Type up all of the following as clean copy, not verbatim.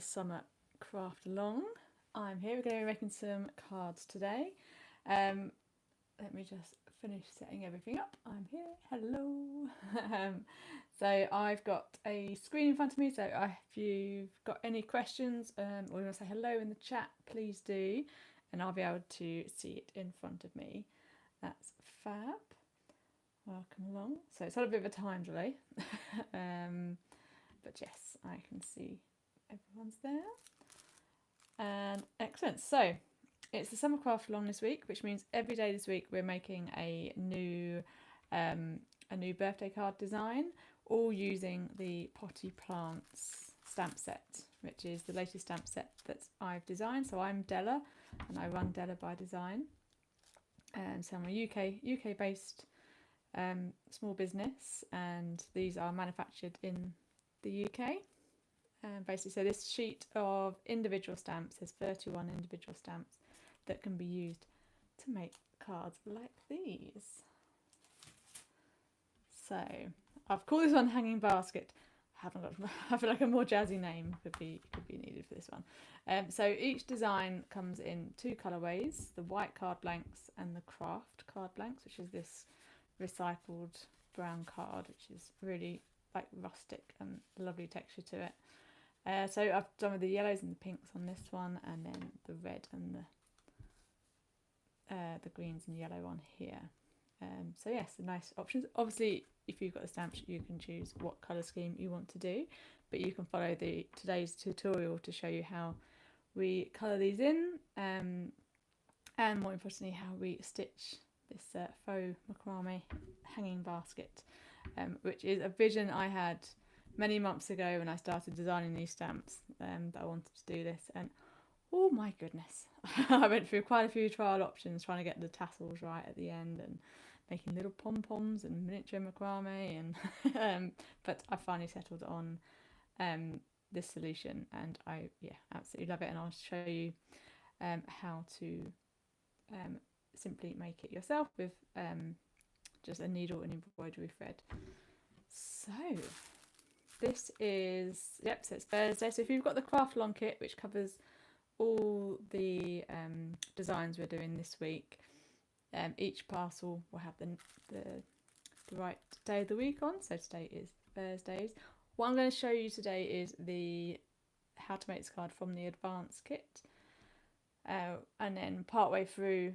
the summer craft along. I'm here, we're going to be making some cards today. Let me just finish setting everything up. I'm here, hello. So I've got a screen in front of me, so if you've got any questions or you want to say hello in the chat, please do, and I'll be able to see it in front of me. That's fab. Welcome along. So it's had a bit of a time delay, but yes, I can see everyone's there. And excellent. So it's the summer craft along this week, which means every day this week we're making a new birthday card design, all using the Potty Plants stamp set, which is the latest stamp set that I've designed. So I'm Della, and I run Della by Design, and so I'm a UK based small business, and these are manufactured in the UK. Basically, so this sheet of individual stamps, there's 31 individual stamps that can be used to make cards like these. So I've called this one Hanging Basket. I feel like a more jazzy name could be needed for this one. So each design comes in two colourways: the white card blanks and the Kraft card blanks, which is this recycled brown card, which is really like rustic and lovely texture to it. So I've done with the yellows and the pinks on this one, and then the red and the greens and yellow on here. So yes, nice options. Obviously, if you've got the stamps, you can choose what colour scheme you want to do, but you can follow today's tutorial to show you how we colour these in, and more importantly, how we stitch this faux macrame hanging basket, which is a vision I had many months ago when I started designing these stamps, that I wanted to do this, and oh my goodness, I went through quite a few trial options trying to get the tassels right at the end and making little pom-poms and miniature macrame, and but I finally settled on this solution, and I absolutely love it, and I'll show you how to simply make it yourself with just a needle and embroidery thread. So this is, so it's Thursday. So if you've got the craft along kit, which covers all the designs we're doing this week, each parcel will have the right day of the week on. So today is Thursdays. What I'm going to show you today is how to make this card from the advanced kit, and then partway through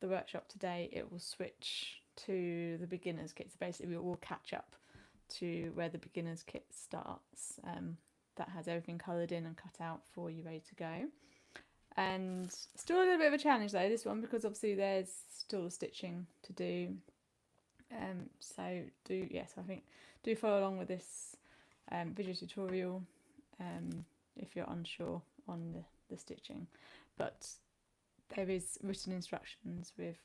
the workshop today it will switch to the beginner's kit. So basically we will catch up to where the beginner's kit starts, that has everything coloured in and cut out for you, ready to go. And still a little bit of a challenge though, this one, because obviously there's still stitching to do, so I think do follow along with this video tutorial if you're unsure on the stitching, but there is written instructions with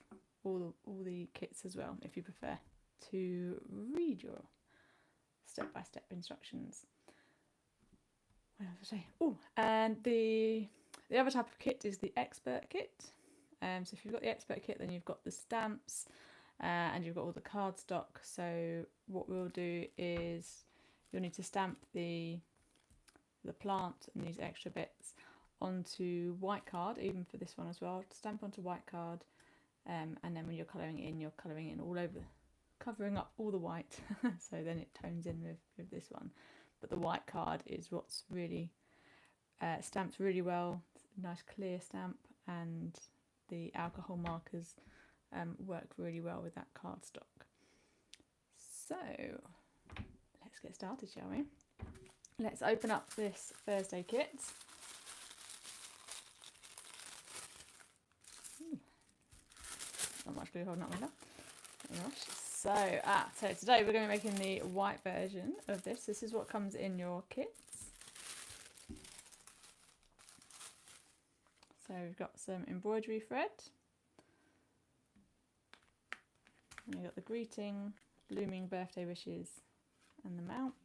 all the kits as well if you prefer to read your step-by-step instructions. What else to say? Oh, and the other type of kit is the expert kit. So if you've got the expert kit, then you've got the stamps and you've got all the cardstock. So what we'll do is you'll need to stamp the plant and these extra bits onto white card, even for this one as well. Stamp onto white card, and then when you're colouring in all over, covering up all the white, so then it tones in with this one. But the white card is what's really stamps really well, nice clear stamp, and the alcohol markers work really well with that cardstock. So let's get started, shall we? Let's open up this Thursday kit. Not much glue holding up my lap. Oh my gosh. So today we're going to be making the white version of this. This is what comes in your kits. So we've got some embroidery thread, and we've got the greeting, blooming birthday wishes, and the mount.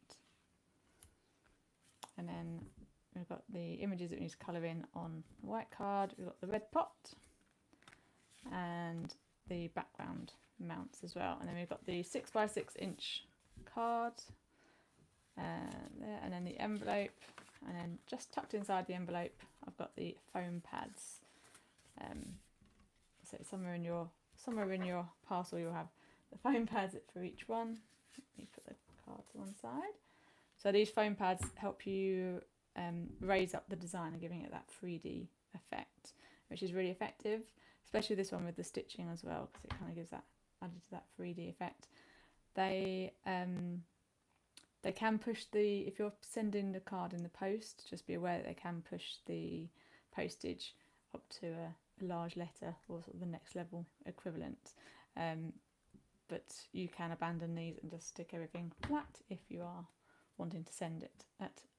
And then we've got the images that we need to colour in on the white card. We've got the red pot and the background mounts as well. And then we've got the 6x6 inch card there, and then the envelope and then just tucked inside the envelope I've got the foam pads. So somewhere in your parcel you'll have the foam pads for each one. Let me put the card to one side. So these foam pads help you raise up the design and giving it that 3D effect, which is really effective, especially this one with the stitching as well, because it kind of gives that added to that 3D effect. They can push the, if you're sending the card in the post, just be aware that they can push the postage up to a large letter or sort of the next level equivalent. But you can abandon these and just stick everything flat if you are wanting to send it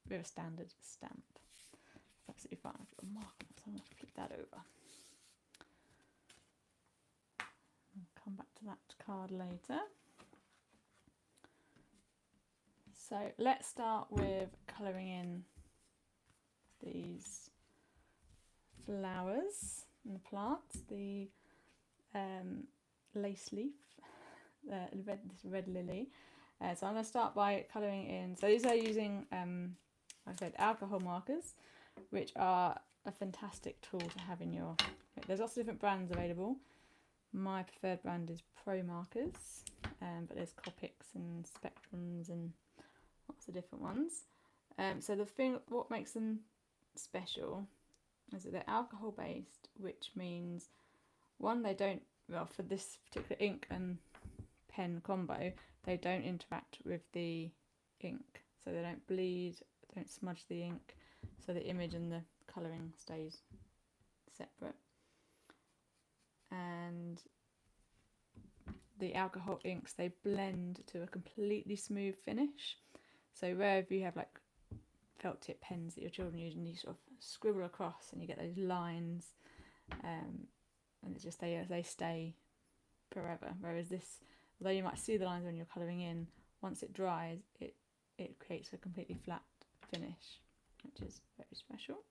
with a standard stamp. It's absolutely fine. I've got a marker, so I'm going to flip that over. I'll come back to that card later. So let's start with colouring in these flowers and the plants, the lace leaf, this red lily. So I'm going to start by colouring in. So these are using, like I said, alcohol markers, which are a fantastic tool to have in your. There's lots of different brands available. My preferred brand is ProMarkers, but there's Copics and Spectrums and lots of different ones. So what makes them special is that they're alcohol based, which means one, they don't, well, for this particular ink and pen combo, they don't interact with the ink, so they don't bleed, don't smudge the ink, so the image and the colouring stays separate. And the alcohol inks, they blend to a completely smooth finish. So wherever you have like felt tip pens that your children use and you sort of scribble across and you get those lines, and it's just they stay forever. Whereas this, although you might see the lines when you're colouring in, once it dries, it creates a completely flat finish, which is very special.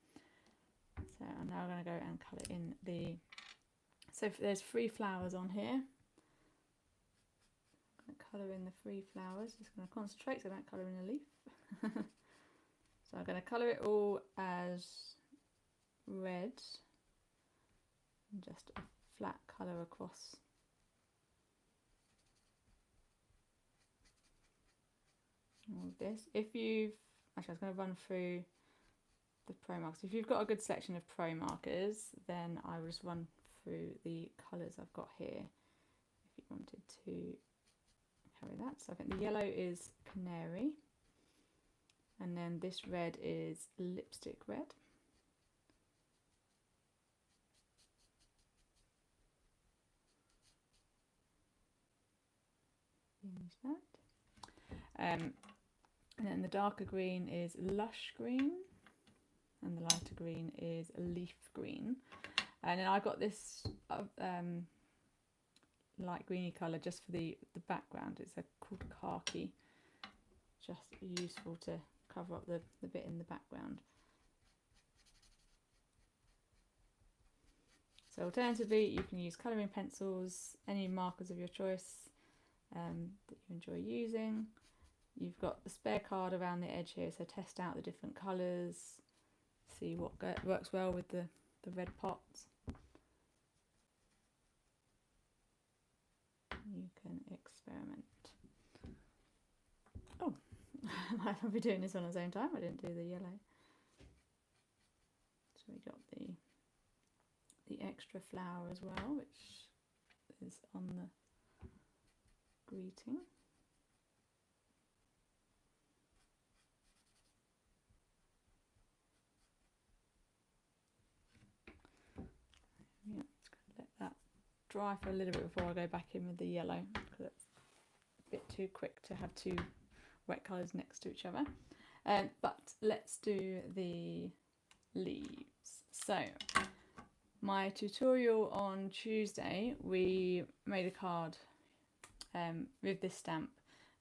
So I'm now going to go and colour in the. So there's 3 flowers on here. I'm going to colour in the 3 flowers. Just going to concentrate so I don't colour in a leaf. So I'm going to colour it all as red, and just a flat colour across. All of this. If you've, actually I was going to run through the Pro Markers. If you've got a good selection of Pro Markers, then I will just run through the colours I've got here if you wanted to carry that. So I think the yellow is Canary, and then this red is Lipstick Red. Use that. And then the darker green is Lush Green, and the lighter green is Leaf Green. And then I got this light greeny colour just for the background. It's called Khaki, just useful to cover up the bit in the background. So alternatively, you can use colouring pencils, any markers of your choice that you enjoy using. You've got the spare card around the edge here, so test out the different colours, see what works well with the red pots. You can experiment. Oh, I'll be doing this on the same time. I didn't do the yellow. So we got the extra flower as well, which is on the greeting. Yeah, just going to let that dry for a little bit before I go back in with the yellow, because it's a bit too quick to have 2 wet colours next to each other. But let's do the leaves. So my tutorial on Tuesday, we made a card with this stamp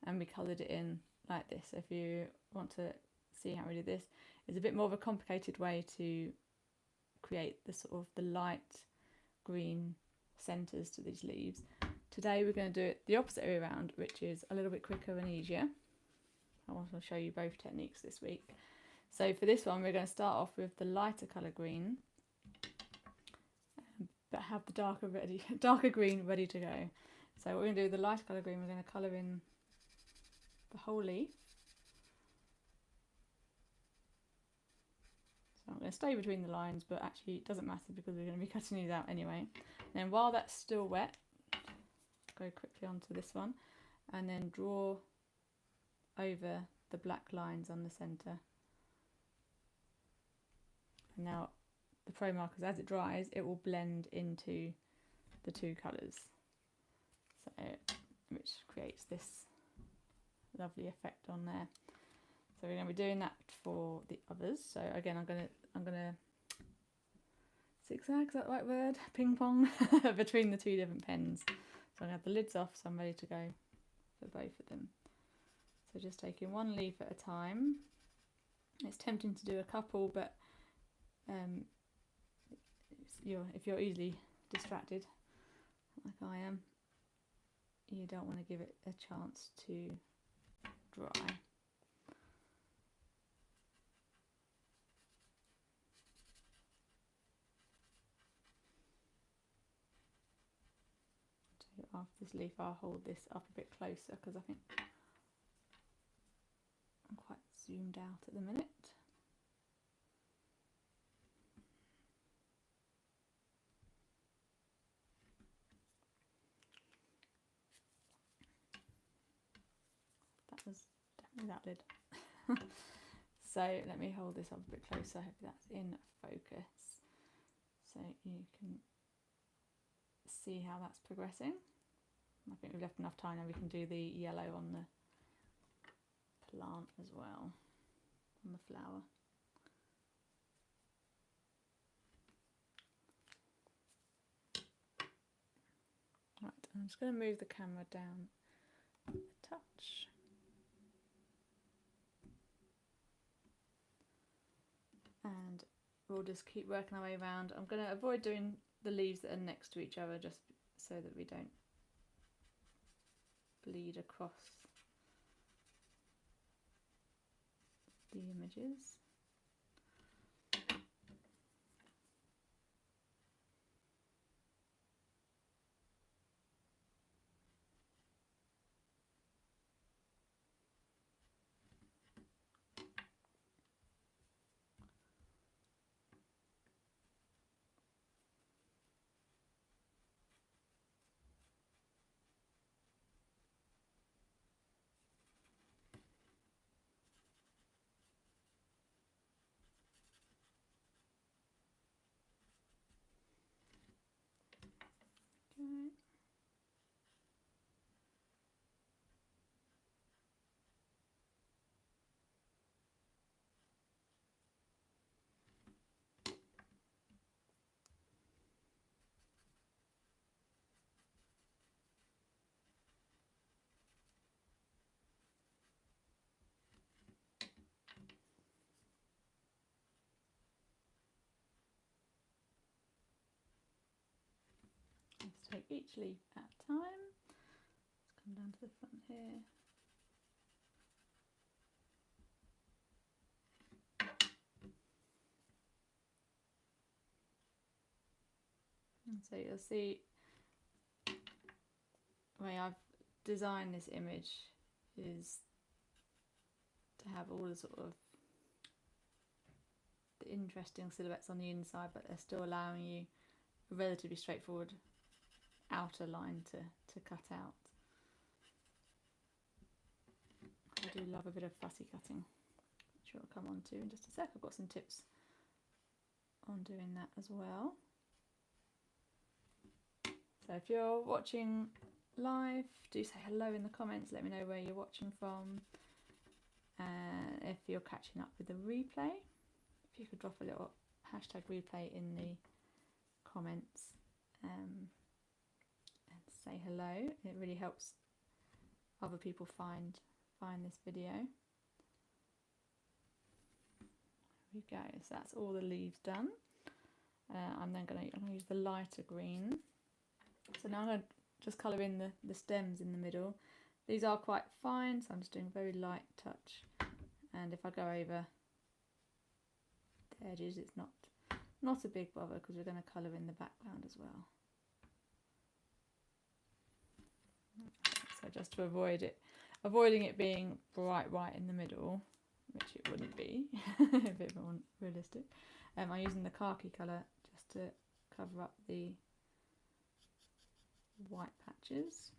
and we coloured it in like this. So if you want to see how we did this, it's a bit more of a complicated way to create the sort of the light green centres to these leaves. Today we're going to do it the opposite way around, which is a little bit quicker and easier. I want to show you both techniques this week. So for this one, we're going to start off with the lighter colour green, but have the darker green ready to go. So what we're going to do with the lighter colour green, we're going to colour in the whole leaf. So I'm going to stay between the lines, but actually it doesn't matter because we're going to be cutting these out anyway. And then while that's still wet, go quickly onto this one and then draw over the black lines on the centre. And now the ProMarkers, as it dries, it will blend into the two colours, so which creates this lovely effect on there. So we're going to be doing that for the others. So again, I'm gonna zigzag, is that the right word? Ping pong between the two different pens. So I'm going to have the lids off, so I'm ready to go for both of them. So just taking one leaf at a time. It's tempting to do a couple, but if you're easily distracted, like I am, you don't want to give it a chance to dry. So after this leaf, I'll hold this up a bit closer because I think I'm quite zoomed out at the minute. That was definitely that lid. So let me hold this up a bit closer. I hope that's in focus so you can see how that's progressing. I think we've left enough time now. We can do the yellow on the plant as well, on the flower. Right, I'm just going to move the camera down a touch. And we'll just keep working our way around. I'm going to avoid doing the leaves that are next to each other just so that we don't bleed across the images. Okay. Let's take each leaf at a time. Let's come down to the front here. And so you'll see the way I've designed this image is to have all the sort of the interesting silhouettes on the inside, but they're still allowing you a relatively straightforward outer line to cut out. I do love a bit of fussy cutting, which we'll come on to in just a sec. I've got some tips on doing that as well. So if you're watching live, do say hello in the comments, let me know where you're watching from. And if you're catching up with the replay, if you could drop a little hashtag replay in the comments and say hello, it really helps other people find this video. There we go, so that's all the leaves done. I'm then going to use the lighter green. So now I'm going to just colour in the stems in the middle. These are quite fine, so I'm just doing a very light touch. And if I go over the edges. It's not a big bother because we're going to colour in the background as well. So just to avoiding it being bright right in the middle, which it wouldn't be, a bit more realistic. I'm using the khaki colour just to cover up the white patches.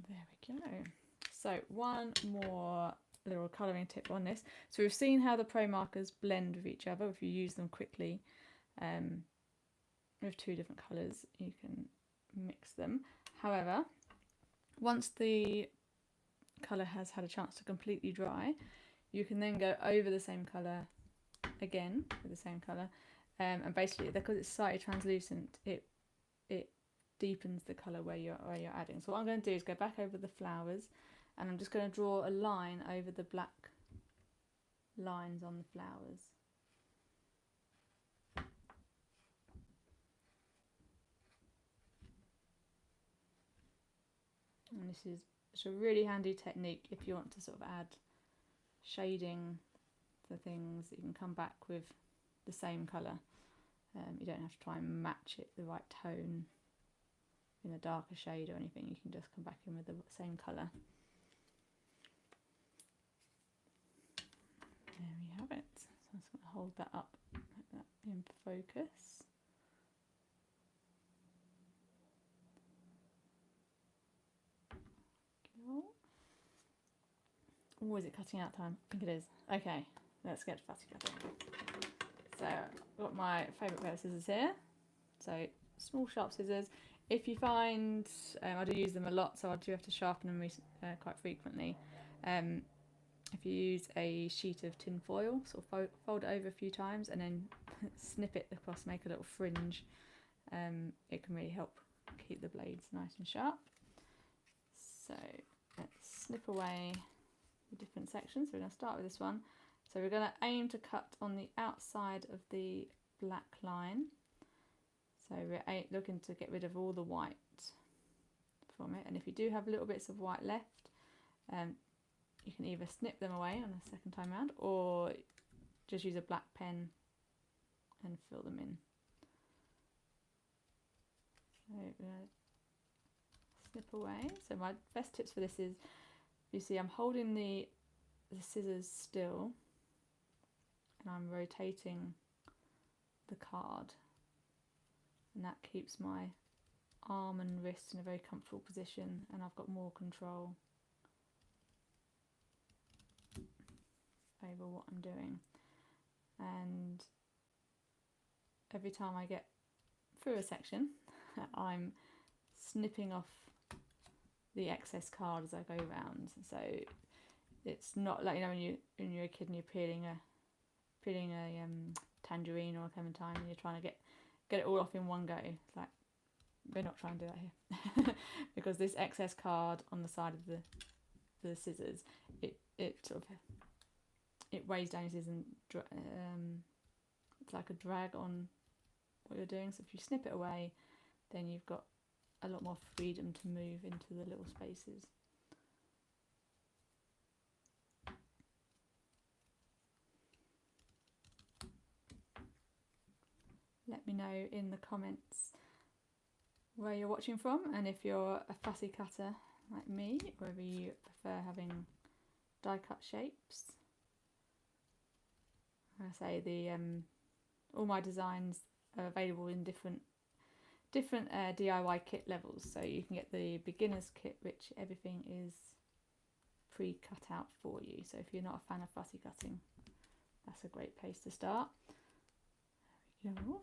There we go. So one more little colouring tip on this. So we've seen how the Pro markers blend with each other if you use them quickly. With two different colours you can mix them. However, once the colour has had a chance to completely dry, you can then go over the same colour again with the same colour, and basically because it's slightly translucent, it deepens the colour where you're adding. So what I'm going to do is go back over the flowers, and I'm just going to draw a line over the black lines on the flowers. And this is a really handy technique if you want to sort of add shading to things. You can come back with the same colour. You don't have to try and match it the right tone in a darker shade or anything. You can just come back in with the same colour. There we have it. So I'm just going to hold that up, put that in focus. Oh, is it cutting out time? I think it is. Okay, let's get to fussy cutting. So I've got my favourite pair of scissors here. So small sharp scissors. If you find, I do use them a lot, so I do have to sharpen them quite frequently. If you use a sheet of tin foil, sort of fold it over a few times and then snip it across, make a little fringe, it can really help keep the blades nice and sharp. So let's snip away the different sections. So we're going to start with this one. So we're going to aim to cut on the outside of the black line. So we're looking to get rid of all the white from it. And if you do have little bits of white left, you can either snip them away on a second time round or just use a black pen and fill them in. So we're going to snip away. So my best tips for this is, you see I'm holding the scissors still and I'm rotating the card, and that keeps my arm and wrist in a very comfortable position, and I've got more control over what I'm doing. And every time I get through a section I'm snipping off the excess card as I go round. So it's not like, you know, when you're a kid and you're peeling a tangerine or a clementine and you're trying to get it all off in one go. It's like, we're not trying to do that here because this excess card on the side of the scissors, it sort of weighs down your scissors and it's like a drag on what you're doing. So if you snip it away, then you've got a lot more freedom to move into the little spaces. Let me know in the comments where you're watching from, and if you're a fussy cutter like me, whether you prefer having die cut shapes. I say all my designs are available in different DIY kit levels, so you can get the beginner's kit, which everything is pre-cut out for you. So if you're not a fan of fussy cutting, that's a great place to start. There we go.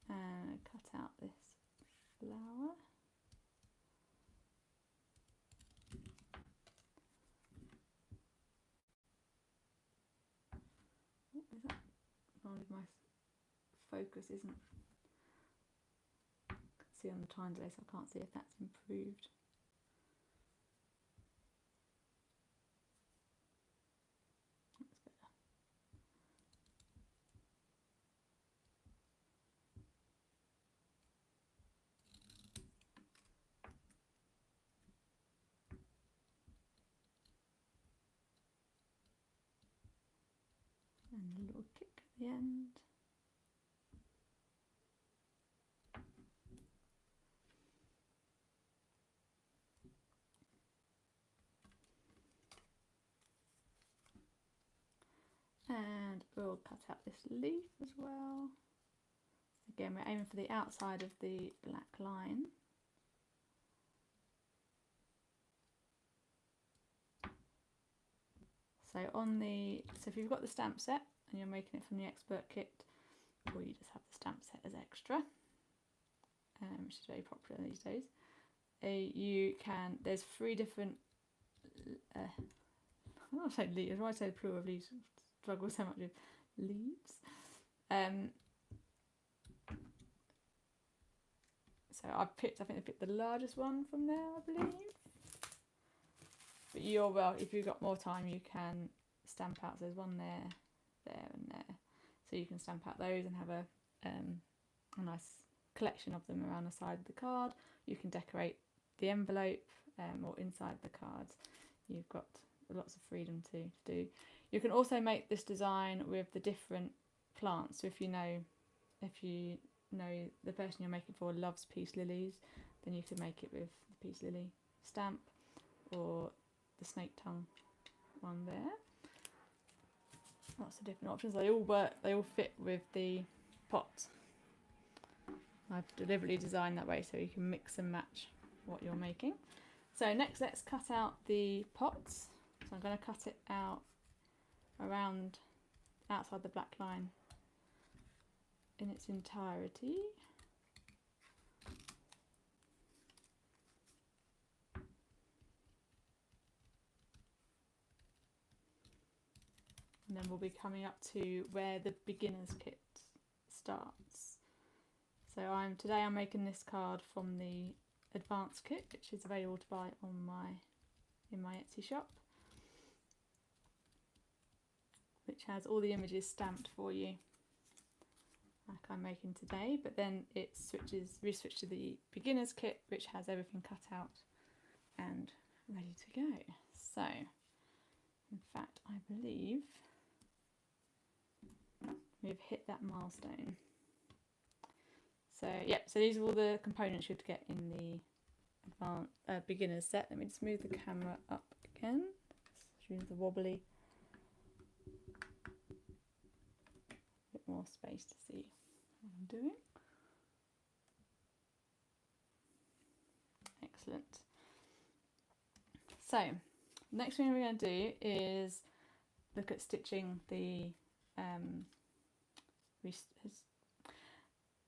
And cut out this flower. What is that? Oh, my focus isn't. I can see on the time delay, so I can't see if that's improved. And a little kick at the end. And we'll cut out this leaf as well. Again, we're aiming for the outside of the black line. So if you've got the stamp set and you're making it from the expert kit, or you just have the stamp set as extra, which is very popular these days, there's 3 different, I don't want to say leaves, why I say plural of leaves, struggle so much with leaves. So I think I picked the largest one from there, I believe. But if you've got more time, you can stamp out. So there's one there, there, and there. So you can stamp out those and have a nice collection of them around the side of the card. You can decorate the envelope or inside the cards. You've got lots of freedom to do. You can also make this design with the different plants. So if you know the person you're making for loves peace lilies, then you can make it with the peace lily stamp or the snake tongue one there. Lots of different options. They all work, they all fit with the pot. I've deliberately designed that way so you can mix and match what you're making. So next let's cut out the pots. So I'm going to cut it out around outside the black line in its entirety. And then we'll be coming up to where the beginner's kit starts. So today I'm making this card from the advanced kit, which is available to buy in my Etsy shop, which has all the images stamped for you, like I'm making today. But then we switch to the beginner's kit, which has everything cut out and ready to go. So, in fact, I believe we've hit that milestone. So yeah, so these are all the components you'd get in the advanced beginner's set. Let me just move the camera up again. Let's use the wobbly. A bit more space to see what I'm doing. Excellent. So next thing we're going to do is look at stitching the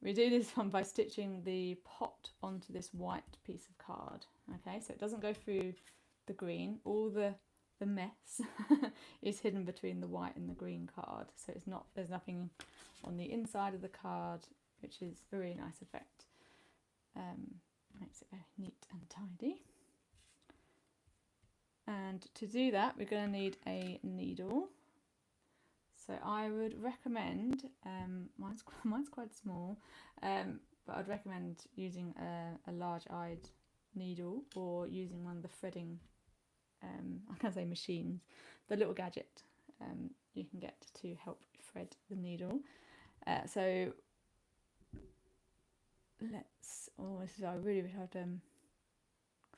we do this one by stitching the pot onto this white piece of card. Okay, so it doesn't go through the green. All the mess is hidden between the white and the green card. So there's nothing on the inside of the card, which is a really nice effect. Makes it very neat and tidy. And to do that, we're going to need a needle. So I would recommend, mine's quite small, but I'd recommend using a large-eyed needle or using one of the threading, I can't say machines, the little gadget you can get to help thread the needle. So I really wish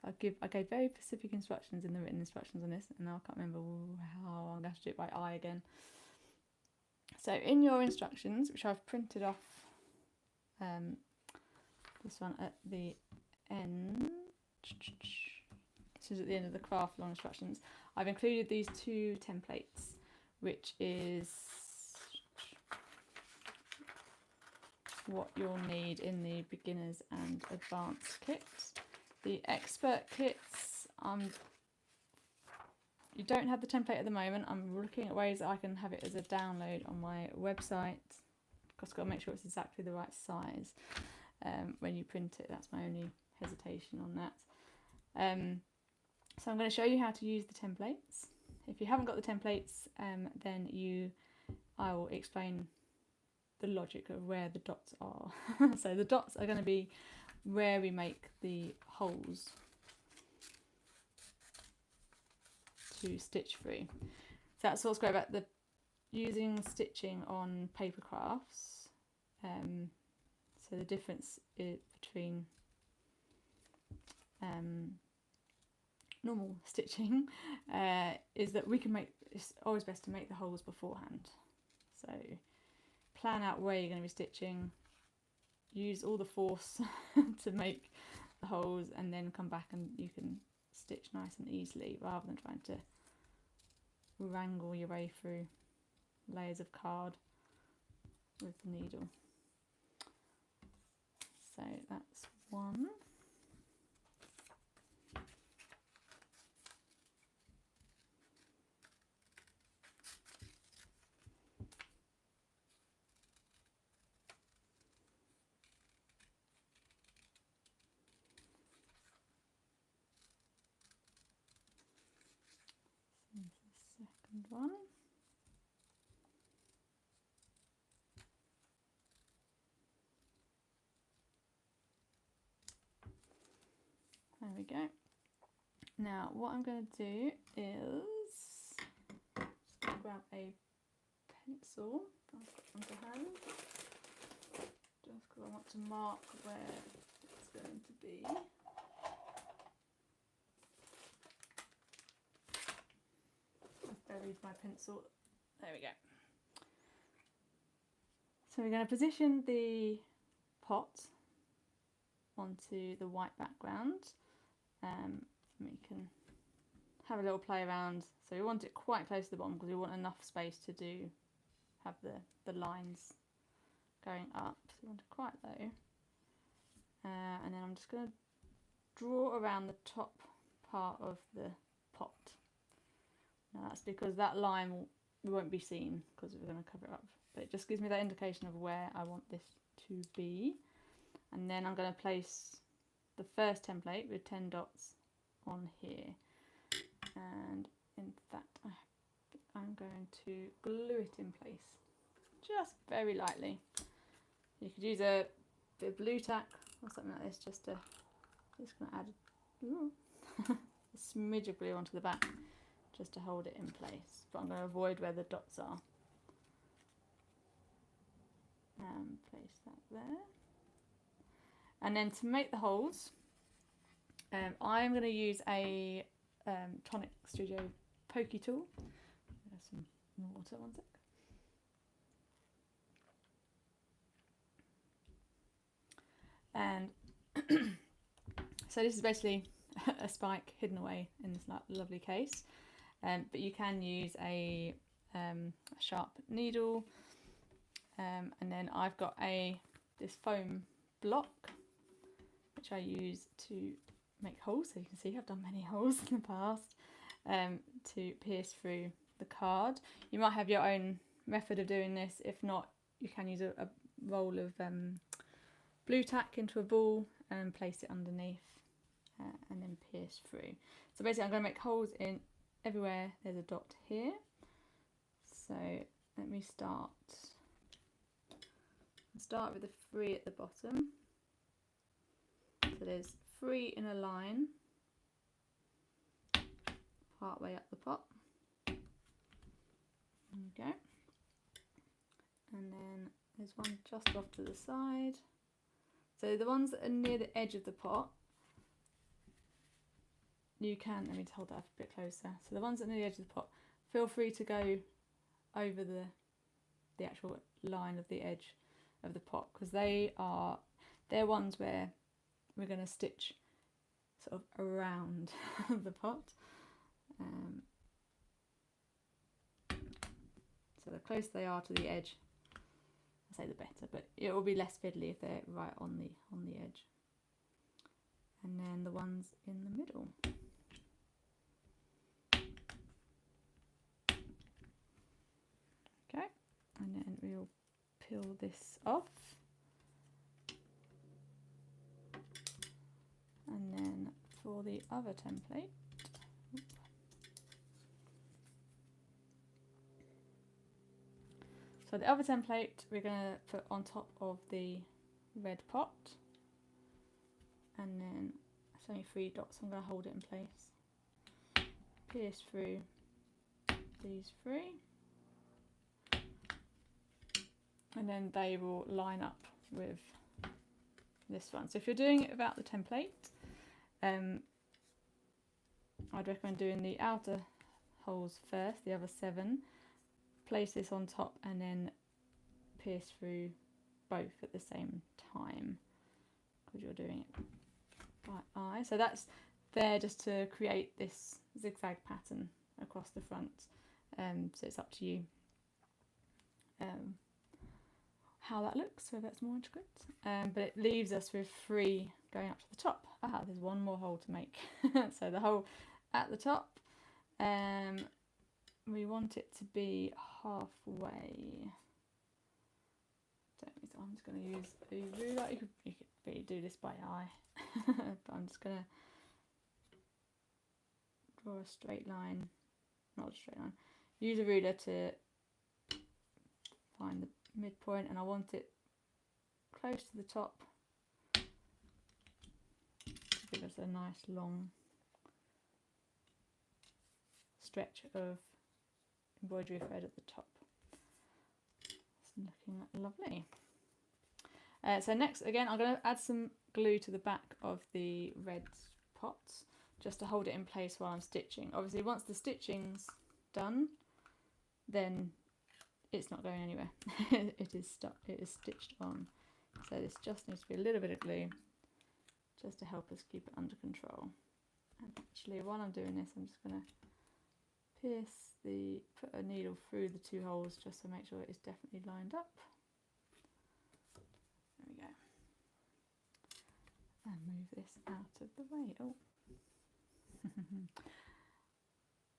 I gave very specific instructions in the written instructions on this, and now I can't remember how I'm going to do it by eye again. So in your instructions, which I've printed off, this one at the end, this is at the end of the craft long instructions, I've included these 2 templates, which is what you'll need in the beginners and advanced kits. The expert kits, you don't have the template at the moment. I'm looking at ways that I can have it as a download on my website. I've got to make sure it's exactly the right size when you print it. That's my only hesitation on that. So I'm going to show you how to use the templates. If you haven't got the templates, then I will explain the logic of where the dots are. So the dots are going to be where we make the holes to stitch through. So that's what's great about the using stitching on paper crafts, so the difference between normal stitching is that we can make, it's always best to make the holes beforehand. So plan out where you're going to be stitching, use all the force to make the holes, and then come back and you can stitch nice and easily rather than trying to wrangle your way through layers of card with the needle. So that's one. Second one. There we go. Now what I'm going to do is just grab a pencil. I've got one to hand, just because I want to mark where it's going to be. I've buried my pencil. There we go. So we're going to position the pot onto the white background. We can have a little play around. So we want it quite close to the bottom because we want enough space to have the lines going up. So we want it quite low. And then I'm just going to draw around the top part of the pot. Now that's because that line won't be seen because we're going to cover it up. But it just gives me that indication of where I want this to be. And then I'm going to place the first template with 10 dots on here. And in fact, I'm going to glue it in place, just very lightly. You could use a bit of blue tack or something like this, just going to add a smidge of glue onto the back, just to hold it in place. But I'm going to avoid where the dots are. And place that there. And then to make the holes, I'm going to use a Tonic Studio pokey tool. There's some water, one sec. And so this is basically a spike hidden away in this lovely case, but you can use a sharp needle, and then I've got this foam block which I use to make holes. So you can see I've done many holes in the past to pierce through the card. You might have your own method of doing this. If not, you can use a roll of blue tack into a ball and place it underneath and then pierce through. So basically I'm going to make holes in everywhere there's a dot here. So let me start with the 3 at the bottom. So there's 3 in a line part way up the pot. There you go. And then there's one just off to the side. So the ones that are near the edge of the pot, you can, let me hold that up a bit closer. So the ones that are near the edge of the pot, feel free to go over the actual line of the edge of the pot, because they're ones where we're going to stitch sort of around the pot. So the closer they are to the edge, I say the better, but it will be less fiddly if they're right on the edge. And then the ones in the middle. Okay, and then we'll peel this off. And then for the other template, so the other template we're going to put on top of the red pot, and then it's only 3 dots, I'm going to hold it in place, pierce through these 3, and then they will line up with this one. So if you're doing it without the template, I'd recommend doing the outer holes first, the other 7, place this on top and then pierce through both at the same time, because you're doing it by eye. So that's there just to create this zigzag pattern across the front. So it's up to you how that looks, so that's more intricate. But it leaves us with 3 going up to the top. There's one more hole to make. So the hole at the top, we want it to be halfway. So I'm just going to use a ruler. You could really do this by eye, but I'm just going to draw a straight line, not a straight line. Use a ruler to find the midpoint, and I want it close to the top to give us a nice long stretch of embroidery thread at the top. It's looking lovely. So next, again, I'm going to add some glue to the back of the red pots just to hold it in place while I'm stitching. Obviously, once the stitching's done, then it's not going anywhere. It is stuck. It is stitched on. So this just needs to be a little bit of glue just to help us keep it under control. And actually, while I'm doing this, I'm just going to put a needle through the 2 holes just to make sure it is definitely lined up. There we go. And move this out of the way. Oh.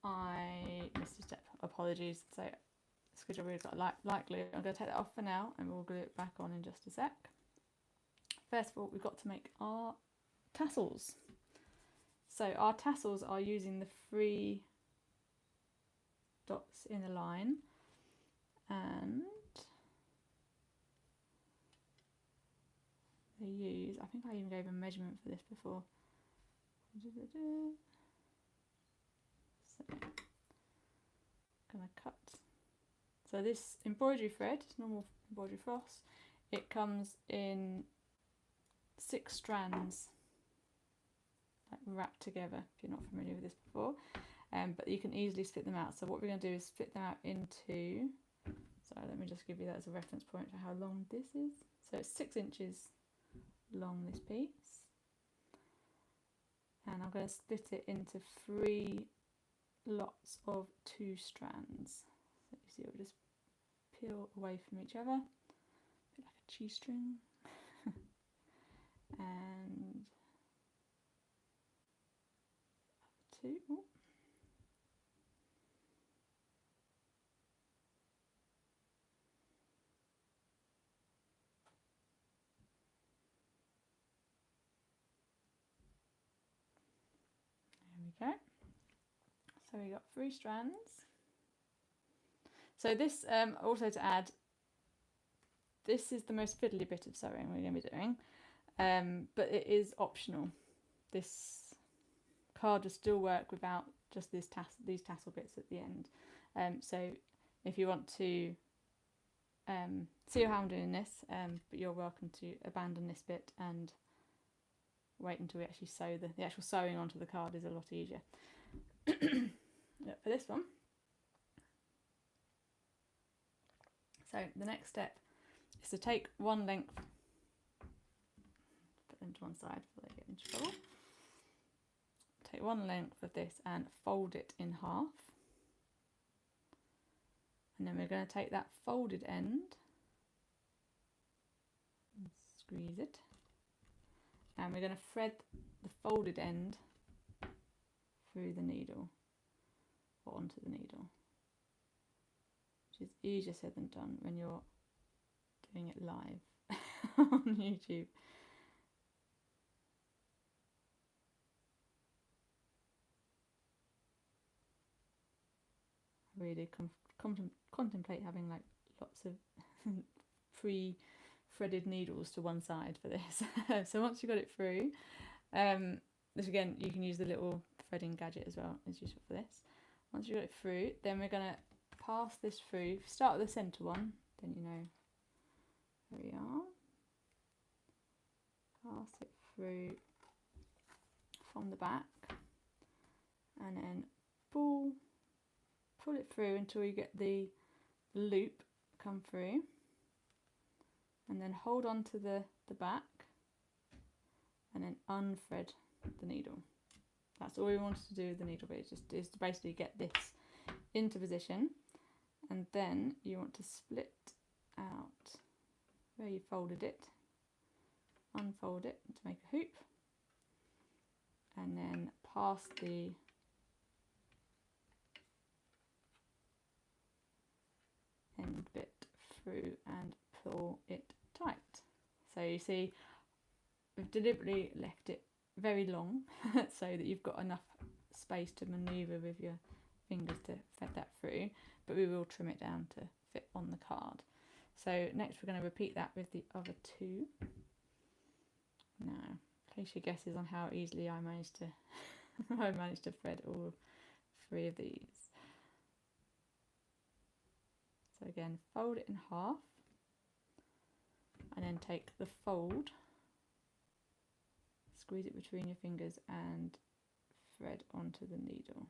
I missed a step. Apologies. So it's because I've really got light glue. I'm going to take that off for now and we'll glue it back on in just a sec. First of all, we've got to make our tassels. So our tassels are using the 3 dots in a line, and they use, I think I even gave a measurement for this before. So, gonna cut. So this embroidery thread, normal embroidery floss, it comes in 6 strands, like wrapped together, if you're not familiar with this before. But you can easily split them out. So what we're going to do is split them out into, so let me just give you that as a reference point for how long this is. So it's 6 inches long, this piece. And I'm going to split it into 3 lots of 2 strands. So you see it will just peel away from each other, a bit like a cheese string. And 2. Ooh. There we go. So we got 3 strands. So this, also to add, this is the most fiddly bit of sewing we're going to be doing, but it is optional. This card will still work without just these tassel bits at the end. So if you want to see how I'm doing this, but you're welcome to abandon this bit and wait until we actually sew the actual sewing onto the card is a lot easier. For this one, so the next step is to take one length, put them to one side before they get into trouble. Take one length of this and fold it in half, and then we're going to take that folded end and squeeze it, and we're going to thread the folded end through the needle or onto the needle, which is easier said than done when you're doing it live on YouTube. I really contemplate having like lots of pre-threaded needles to one side for this. So once you've got it through, this again, you can use the little threading gadget as well, it's useful for this. Once you've got it through, then we're going to pass this through. Start with the centre one, then you know There we are. Pass it through from the back and then pull it through until you get the loop come through, and then hold on to the back and then unthread the needle. That's all we wanted to do with the needle bit, is to basically get this into position, and then you want to split out where you folded it, unfold it to make a hoop, and then pass the end bit through and pull it tight. So you see, we've deliberately left it very long so that you've got enough space to manoeuvre with your fingers to thread that through, but we will trim it down to fit on the card. So next we're going to repeat that with the other two. Now, place your guesses on how easily I managed to I managed to thread all three of these. So again, fold it in half and then take the fold, squeeze it between your fingers and thread onto the needle.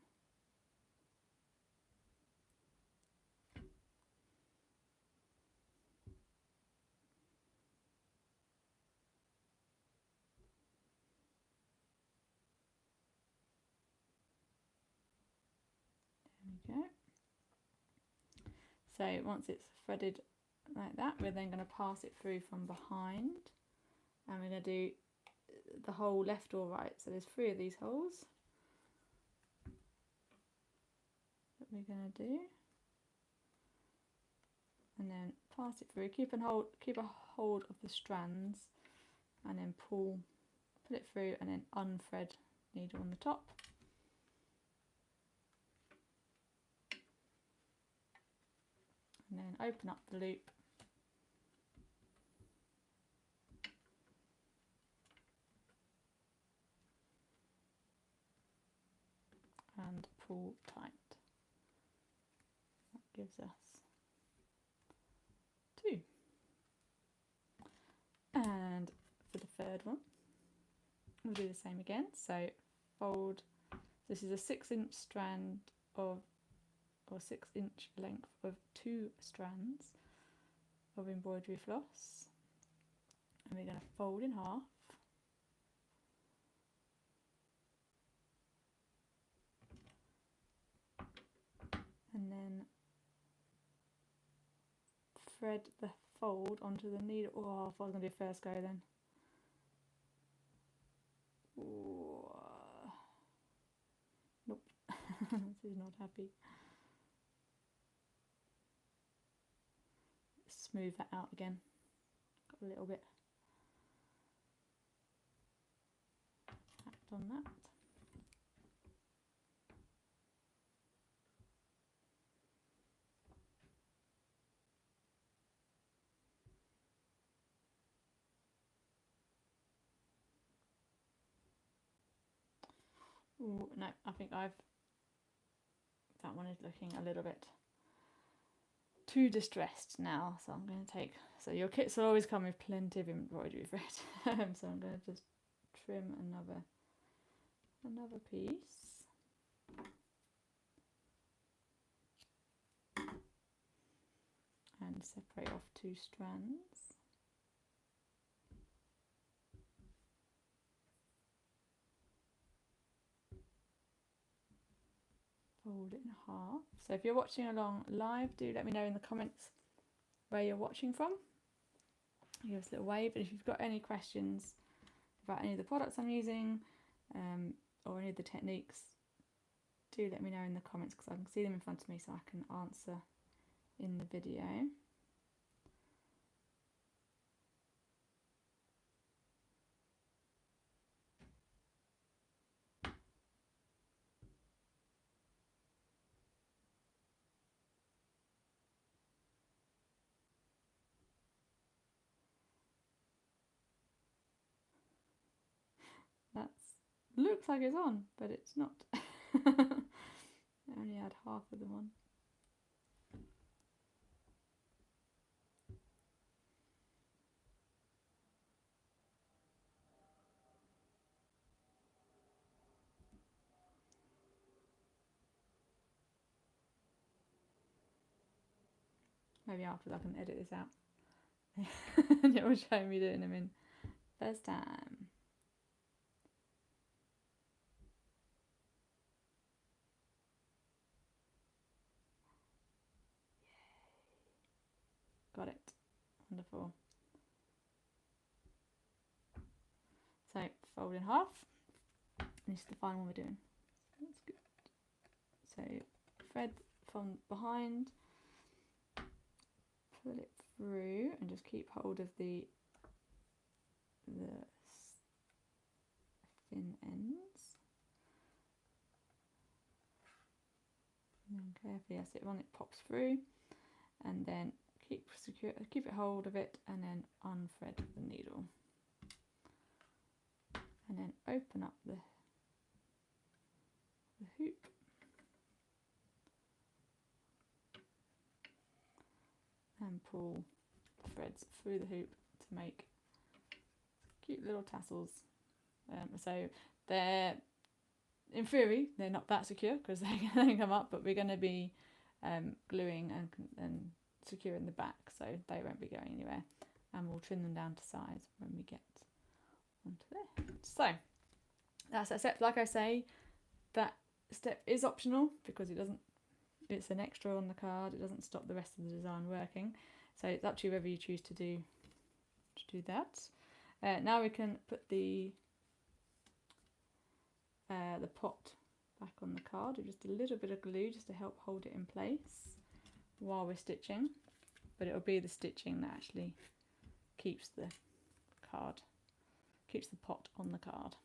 There we go. So once it's threaded like that, we're then going to pass it through from behind, and we're going to do the hole left or right. So there's 3 of these holes that we're going to do, and then pass it through. Keep a hold of the strands, and then pull it through, and then unthread needle on the top. And then open up the loop and pull tight. That gives us 2. And for the third one, we'll do the same again. So fold, this is a 6-inch strand of, or 6-inch length of 2 strands of embroidery floss, and we're going to fold in half, and then thread the fold onto the needle. Oh, I thought I was going to do first go then. Ooh. Nope. This is not happy. Smooth that out again. Got a little bit tapped on that. Ooh, no, I think that one is looking a little bit too distressed now, so I'm going to take, so your kits will always come with plenty of embroidery thread, so I'm going to just trim another piece, and separate off 2 strands. Fold it in half. So if you're watching along live, do let me know in the comments where you're watching from. Give us a little wave, and if you've got any questions about any of the products I'm using, or any of the techniques, do let me know in the comments, because I can see them in front of me so I can answer in the video. Looks like it's on, but it's not. I only had half of them on. Maybe after I can edit this out. And it will show me doing them in first time. Got it. Wonderful. So fold in half. This is the final one we're doing. That's good. So thread from behind, pull it through, and just keep hold of the thin ends. And then carefully, as it when it pops through, and then keep it hold of it, and then unthread the needle, and then open up the hoop, and pull threads through the hoop to make cute little tassels. So they're, in theory, they're not that secure because they can come up, but we're going to be gluing and securing the back, so they won't be going anywhere, and we'll trim them down to size when we get onto there. So that's that step. Like I say, that step is optional because it's an extra on the card. It doesn't stop the rest of the design working, so it's up to you whether you choose to do that. Now we can put the pot back on the card with just a little bit of glue just to help hold it in place while we're stitching, but it'll be the stitching that actually keeps the pot on the card.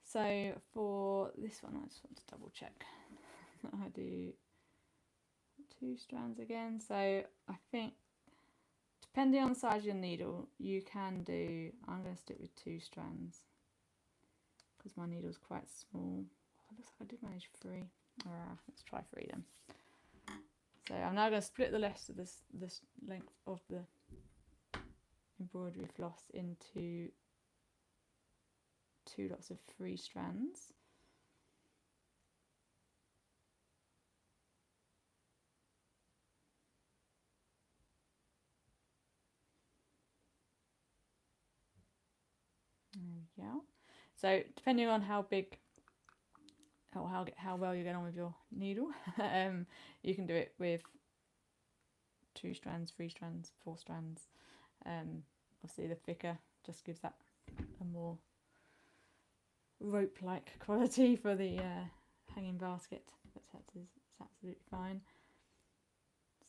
So for this one, I just want to double check that I do 2 strands again. So I think depending on the size of your needle, you can do, I'm going to stick with 2 strands because my needle's quite small. Oh, it looks like I did manage 3. Let's try 3 then. So I'm now going to split the rest of this length of the embroidery floss into 2 lots of 3 strands. There we go. So depending on how big or how well you're getting on with your needle, you can do it with 2 strands, 3 strands, 4 strands. Obviously the thicker just gives that a more rope-like quality for the hanging basket, but it's absolutely fine.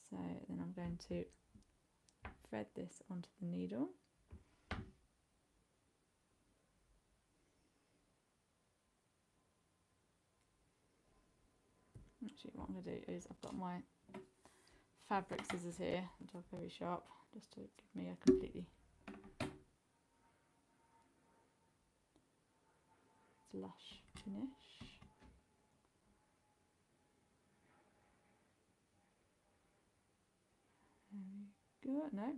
So then I'm going to thread this onto the needle. Actually, what I'm going to do is I've got my fabric scissors here, which are very sharp, just to give me a completely lush finish. There we go. No,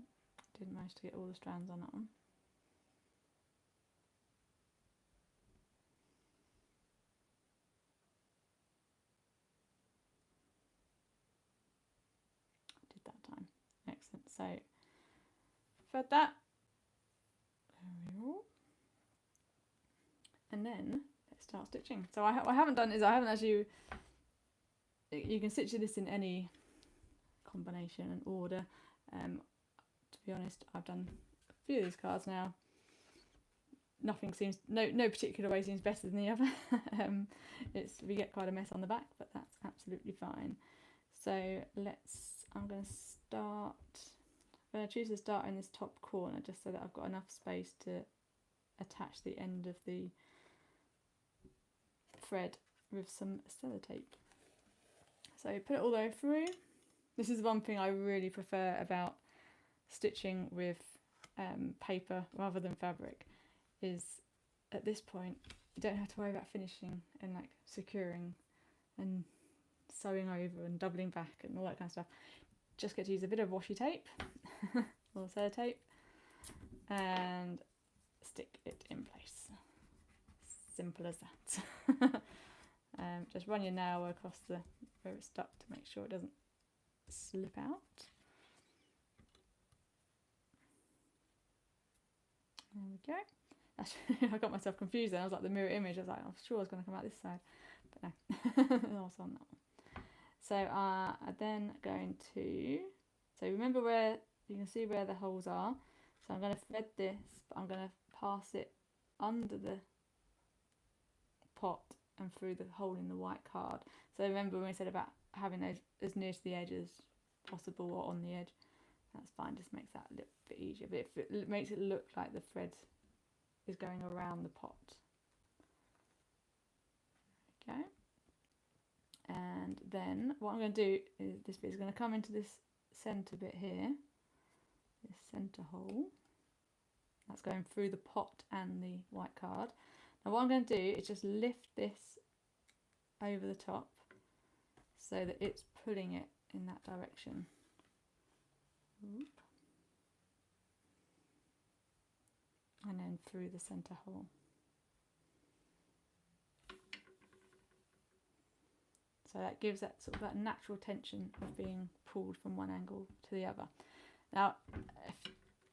didn't manage to get all the strands on that one. Did that time. Excellent. So thread that. There we go. And then let's start stitching. So what I haven't done is I haven't actually, you can stitch this in any combination and order. To be honest, I've done a few of these cards now. Nothing seems, no particular way seems better than the other. We get quite a mess on the back, but that's absolutely fine. So I'm going to choose to start in this top corner just so that I've got enough space to attach the end of the thread with some sellotape. So put it all the way through. This is one thing I really prefer about stitching with paper rather than fabric, is at this point you don't have to worry about finishing and like securing and sewing over and doubling back and all that kind of stuff. Just get to use a bit of washi tape or sellotape and stick it in place. Simple as that. Just run your nail across where it's stuck to make sure it doesn't slip out. There we go. Actually, I got myself confused then. I was like the mirror image. I was like, I'm sure it's going to come out this side, but no, I was on that one. So I'm then going to, so remember where you can see where the holes are. So I'm going to thread this, but I'm going to pass it under the pot and through the hole in the white card. So remember when we said about having those as near to the edge as possible or on the edge. That's fine, just makes that a little bit easier, but it makes it look like the thread is going around the pot. Okay. And then what I'm going to do is this bit is going to come into this centre bit here, this centre hole. That's going through the pot and the white card. Now what I'm going to do is just lift this over the top so that it's pulling it in that direction. Oop. And then through the centre hole. So that gives that sort of that natural tension of being pulled from one angle to the other. Now,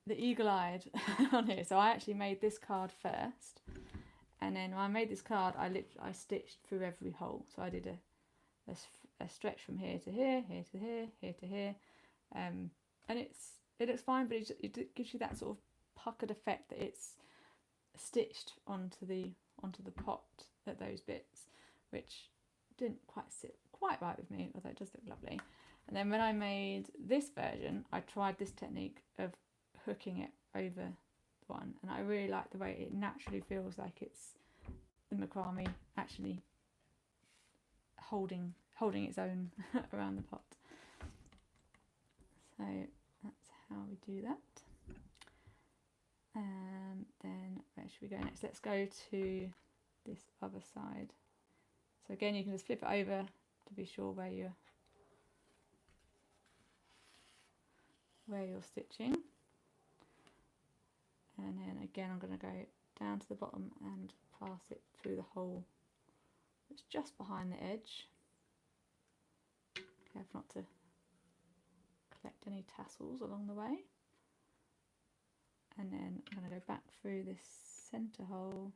the eagle-eyed on here, so I actually made this card first, and then when I made this card, I stitched through every hole. So I did a stretch from here to here, here to here, here to here, and it looks fine, but it gives you that sort of puckered effect that it's stitched onto the pot at those bits, which didn't quite sit quite right with me, although it does look lovely. And then when I made this version, I tried this technique of hooking it over one, and I really like the way it naturally feels like it's the macrame actually holding its own around the pot. So that's how we do that. And then where should we go next? Let's go to this other side. So again, you can just flip it over to be sure where you're stitching. And then again, I'm going to go down to the bottom and pass it through the hole that's just behind the edge. Careful not to collect any tassels along the way. And then I'm going to go back through this centre hole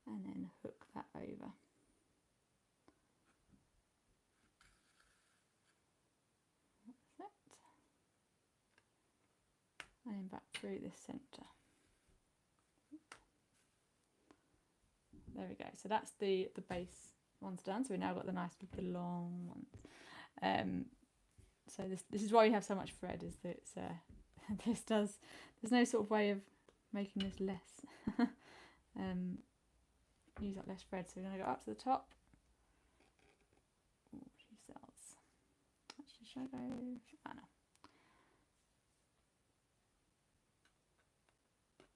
and then hook that over. That's it. And then back through this centre. There we go. So that's the base ones done. So we've now got the nice with the long ones. So this is why we have so much thread, is that it's, there's no sort of way of making this less. Use up less thread. So we're going to go up to the top. Oh, she sells. Actually, should I go? Ah, no.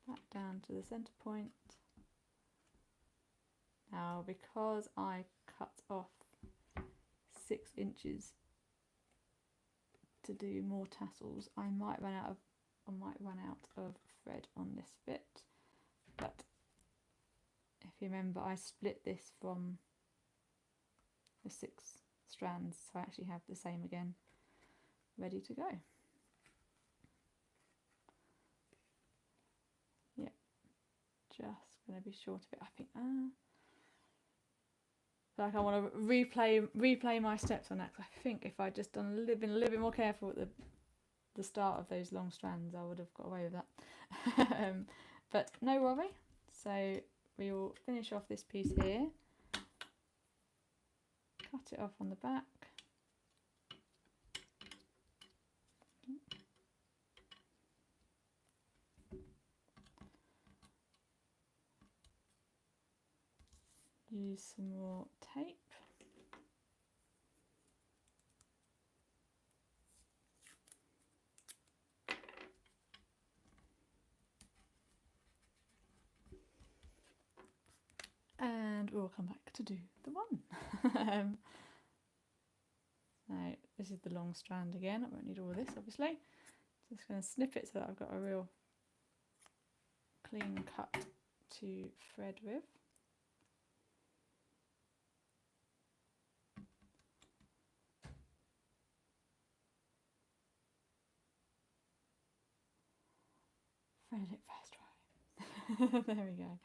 Back down to the centre point. Now, because I cut off 6 inches to do more tassels, I might run out of thread on this bit, but if you remember, I split this from the 6 strands, so I actually have the same again ready to go. Yeah, just going to be short of it. I think like I want to replay my steps on that, because I think if I'd just been a little bit more careful at the start of those long strands, I would have got away with that. But no worry. So we will finish off this piece here, cut it off on the back, use some more tape. And we'll come back to do the one. Now, this is the long strand again. I won't need all of this, obviously. Just going to snip it so that I've got a real clean cut to thread with. threaded it first try. There we go.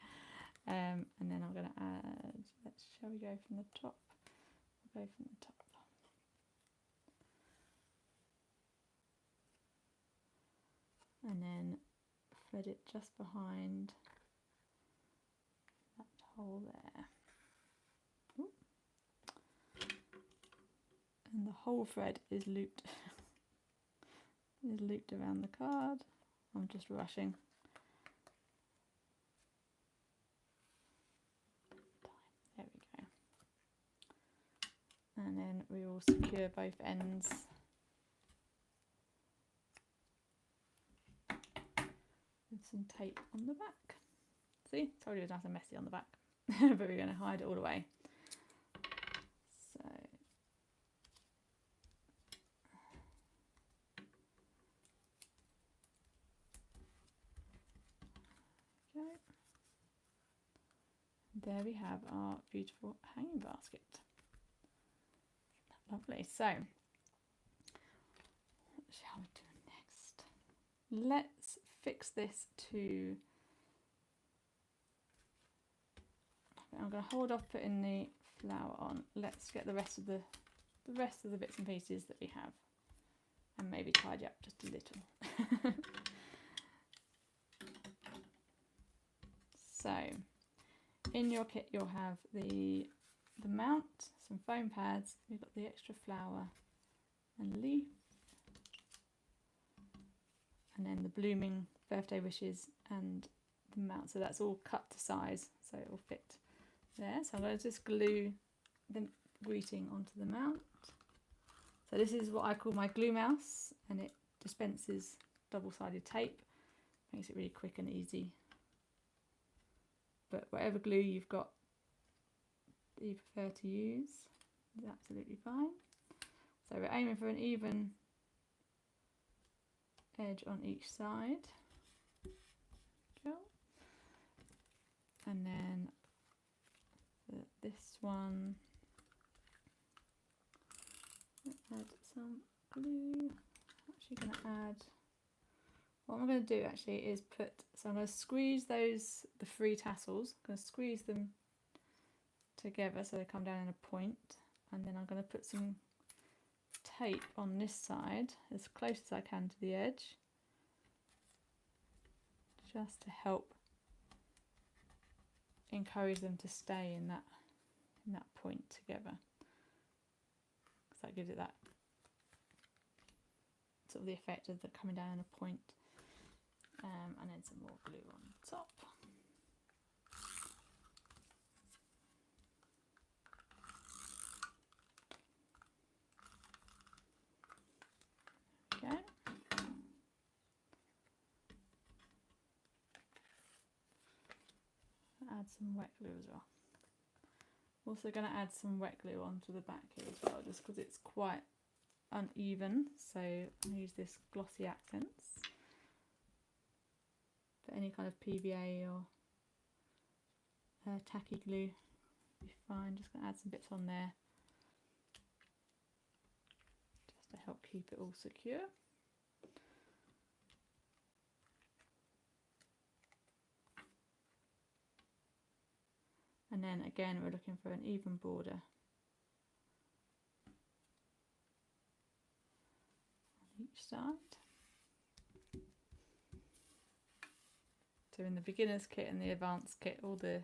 And then I'm going to add, shall we go from the top? We'll go from the top. And then thread it just behind that hole there. Ooh. And the whole thread is looped around the card. I'm just rushing. There we go. And then we will secure both ends with some tape on the back. See, told you it was nice and messy on the back, but we're going to hide it all away. So, okay. There we have our beautiful hanging basket. Lovely. So, what shall we do next? Let's fix this to. I'm going to hold off putting the flower on. Let's get the rest of the bits and pieces that we have, and maybe tidy up just a little. So, in your kit you'll have the mount, some foam pads. We've got the extra flower and leaf, and then the blooming birthday wishes and the mount. So that's all cut to size, so it will fit there. So I'm going to just glue the greeting onto the mount. So this is what I call my glue mouse, and it dispenses double-sided tape, makes it really quick and easy. But whatever glue you've got that you prefer to use is absolutely fine. So we're aiming for an even edge on each side. Cool. And then this one, add some glue. I'm actually going to add, what I'm going to do actually is so I'm going to squeeze the 3 tassels, I'm going to squeeze them together so they come down in a point, and then I'm going to put some tape on this side as close as I can to the edge, just to help encourage them to stay in that point together, because that gives it that sort of the effect of the coming down in a point. And then some more glue on top. Okay. Add some wet glue as well. Also going to add some wet glue onto the back here as well, just because it's quite uneven. So I'll use this glossy accents. But any kind of PVA or tacky glue will be fine. Just going to add some bits on there, just to help keep it all secure. And then again, we're looking for an even border on each side. So in the beginner's kit and the advanced kit, all the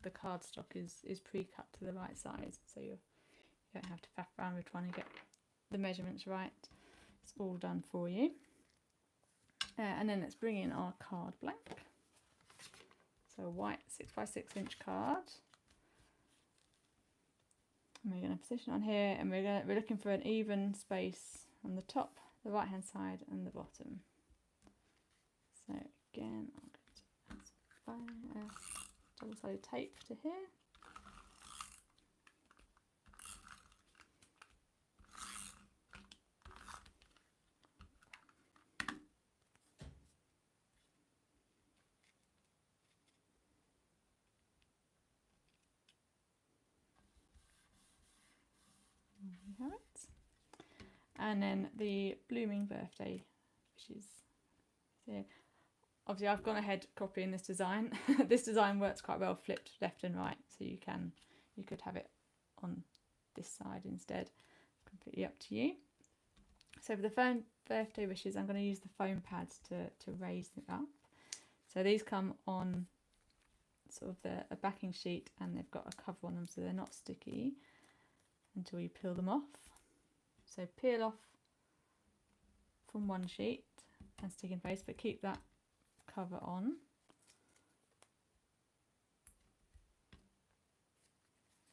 cardstock is pre-cut to the right size, so you don't have to faff around with trying to get the measurements right. It's all done for you. And then let's bring in our card blank. So a white 6x6 inch card. And we're going to position it on here, and we're looking for an even space on the top, the right hand side and the bottom. So again, I'm going to add some double-sided tape to here. We have it. And then the blooming birthday wishes. So obviously I've gone ahead copying this design. This design works quite well flipped left and right, so you could have it on this side instead. Completely up to you. So for the foam birthday wishes, I'm going to use the foam pads to raise them up. So these come on sort of a backing sheet, and they've got a cover on them, so they're not sticky until you peel them off. So peel off from one sheet and stick in place, but keep that cover on.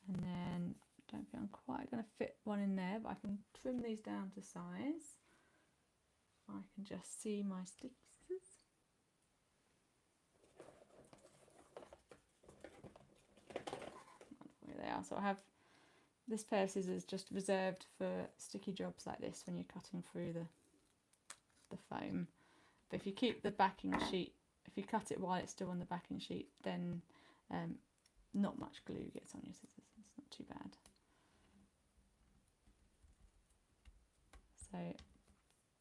And then I don't think I'm quite going to fit one in there, but I can trim these down to size. I can just see my sticky scissors. There they are. So I have this pair of scissors just reserved for sticky jobs like this when you're cutting through the foam. But if you keep the backing sheet, if you cut it while it's still on the backing sheet, then not much glue gets on your scissors. It's not too bad. So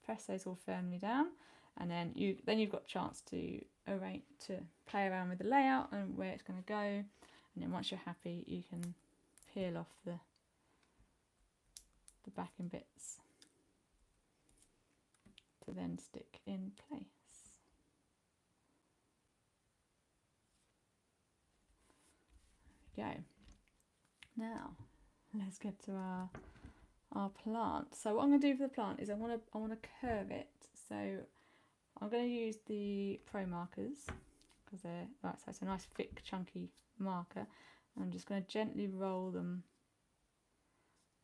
press those all firmly down, and then you've got a chance to play around with the layout and where it's going to go. And then once you're happy, you can peel off the backing bits to then stick in place. There we go. Now let's get to our plant. So what I'm going to do for the plant is I want to curve it. So I'm going to use the ProMarkers because they're right, so it's a nice thick chunky marker. I'm just going to gently roll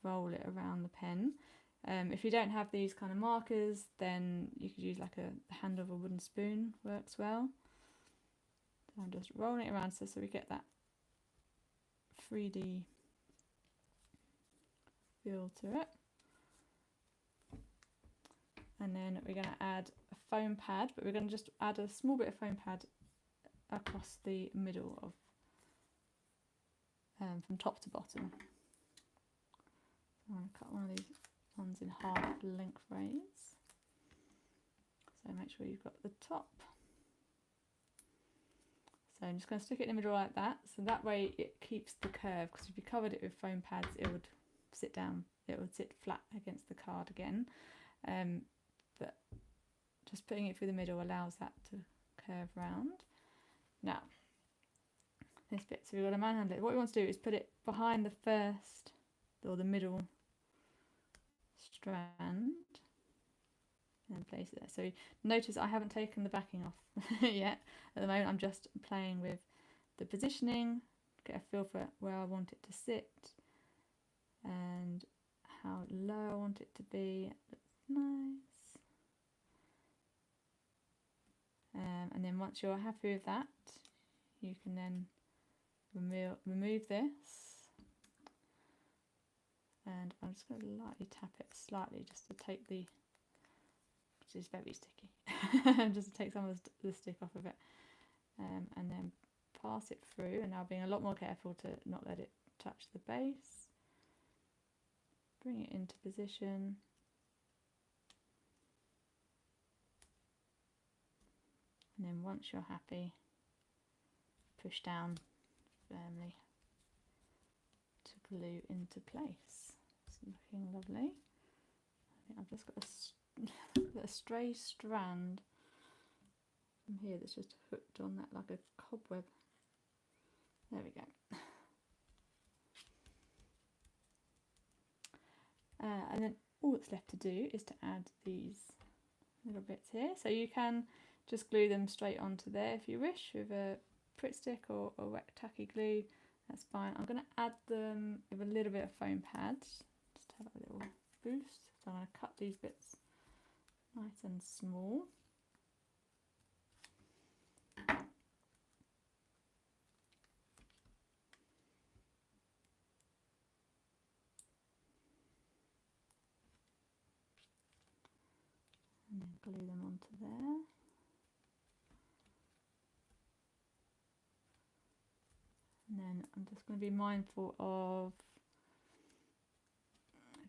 it around the pen. If you don't have these kind of markers, then you could use like the handle of a wooden spoon, works well. So I'm just rolling it around so we get that 3D feel to it. And then we're going to add a foam pad, but we're going to just add a small bit of foam pad across the middle of from top to bottom. I'm going to cut one of these ones in half lengthways. So make sure you've got the top. So I'm just going to stick it in the middle like that, so that way it keeps the curve, because if you covered it with foam pads it would sit down, it would sit flat against the card again. But just putting it through the middle allows that to curve round. Now this bit, so we've got to manhandle it. What we want to do is put it behind the first or the middle strand and place it there. So notice I haven't taken the backing off yet. At the moment I'm just playing with the positioning, get a feel for where I want it to sit and how low I want it to be. It looks nice. And then once you're happy with that, you can then remove this, and I'm just going to lightly tap it slightly just to take the, which is very sticky, just to take some of the stick off of it, and then pass it through, and now being a lot more careful to not let it touch the base. Bring it into position. And then once you're happy, push down firmly to glue into place. It's looking lovely. I think I've just got a stray strand from here that's just hooked on that like a cobweb. There we go. And then all that's left to do is to add these little bits here. So you can just glue them straight onto there if you wish with a Pritt stick or wet tacky glue, that's fine. I'm going to add them with a little bit of foam pads just to have a little boost. So I'm going to cut these bits nice and small. And then glue them onto there. And then I'm just going to be mindful of,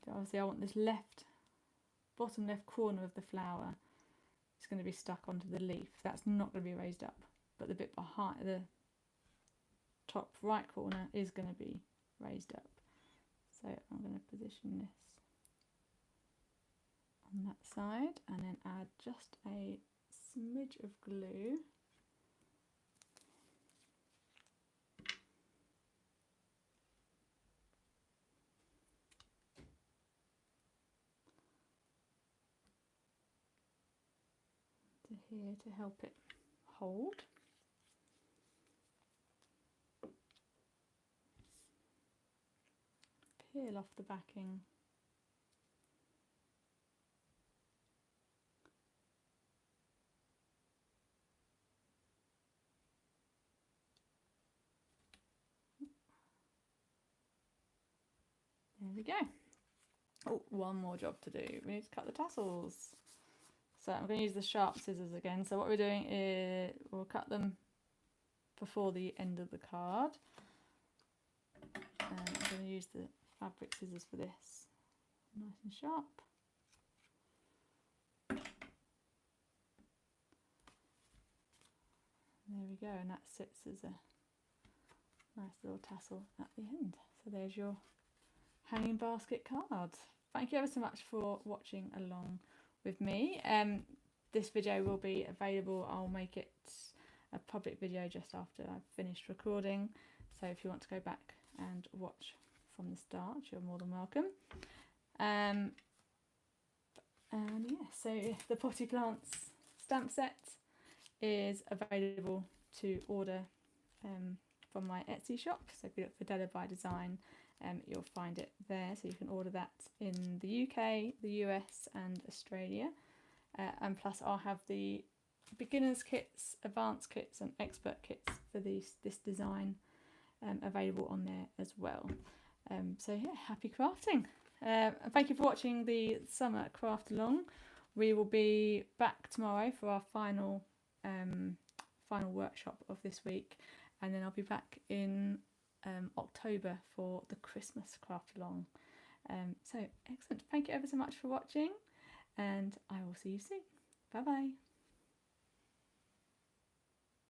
obviously I want this bottom left corner of the flower it's going to be stuck onto the leaf. That's not going to be raised up, but the bit behind the top right corner is going to be raised up. So I'm going to position this on that side and then add just a smidge of glue. To here to help it hold. Peel off the backing. There we go. Oh, one more job to do. We need to cut the tassels. So I'm going to use the sharp scissors again. So what we're doing is we'll cut them before the end of the card. And I'm going to use the fabric scissors for this. Nice and sharp. There we go, and that sits as a nice little tassel at the end. So there's your hanging basket card. Thank you ever so much for watching along with me. This video will be available. I'll make it a public video just after I've finished recording. So if you want to go back and watch from the start, you're more than welcome. And yeah, so the potty plants stamp set is available to order from my Etsy shop. So if you look for Della by Design, you'll find it there. So you can order that in the UK, the US and Australia. And plus I'll have the beginners kits, advanced kits and expert kits for this design available on there as well. So yeah, happy crafting. Thank you for watching the summer craft along. We will be back tomorrow for our final workshop of this week, and then I'll be back in October for the Christmas craft along. So excellent. Thank you ever so much for watching, and I will see you soon. Bye bye.